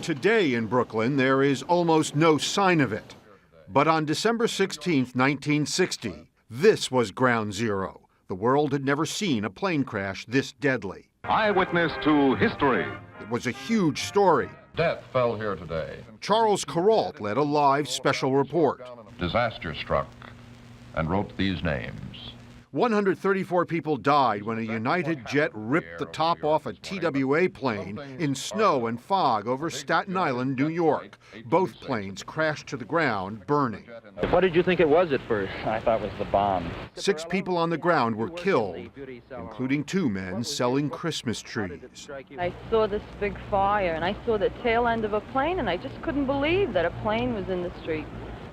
Today in Brooklyn, there is almost no sign of it. But on December 16, 1960, this was ground zero. The world had never seen a plane crash this deadly. Eyewitness to history. It was a huge story. Death fell here today. Charles Kuralt led a live special report. Disaster struck and wrote these names. 134 people died when a United jet ripped the top off a TWA plane in snow and fog over Staten Island, New York. Both planes crashed to the ground, burning. What did you think it was at first? I thought it was the bomb. 6 people on the ground were killed, including 2 men selling Christmas trees. I saw this big fire, and I saw the tail end of a plane, and I just couldn't believe that a plane was in the street.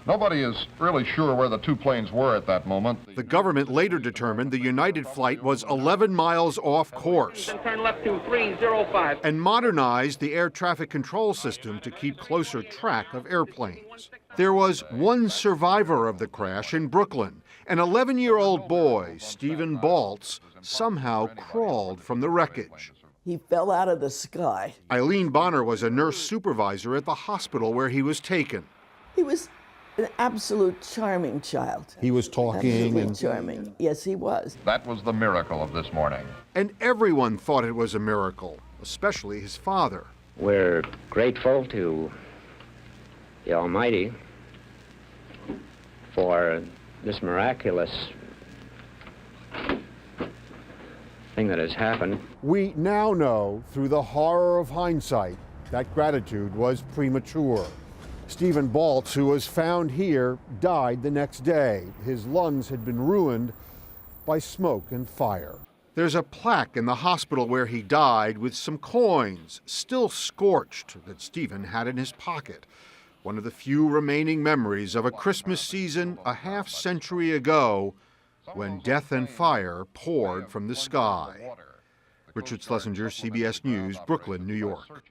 Nobody is really sure where the 2 planes were at that moment. The government later determined the United flight was 11 miles off course Turn left to 305. and modernized the air traffic control system to keep closer track of airplanes. There was one survivor of the crash in Brooklyn. An 11-year-old boy, Stephen Baltz, somehow crawled from the wreckage. He fell out of the sky. Eileen Bonner was a nurse supervisor at the hospital where he was taken. He was an absolute charming child. He was talking Absolutely and charming. Yes, he was. That was the miracle of this morning. And everyone thought it was a miracle, especially his father. We're grateful to the Almighty for this miraculous thing that has happened. We now know, through the horror of hindsight, that gratitude was premature. Stephen Baltz, who was found here, died the next day. His lungs had been ruined by smoke and fire. There's a plaque in the hospital where he died with some coins, still scorched, that Stephen had in his pocket. One of the few remaining memories of a Christmas season a half-century ago when death and fire poured from the sky. Richard Schlesinger, CBS News, Brooklyn, New York.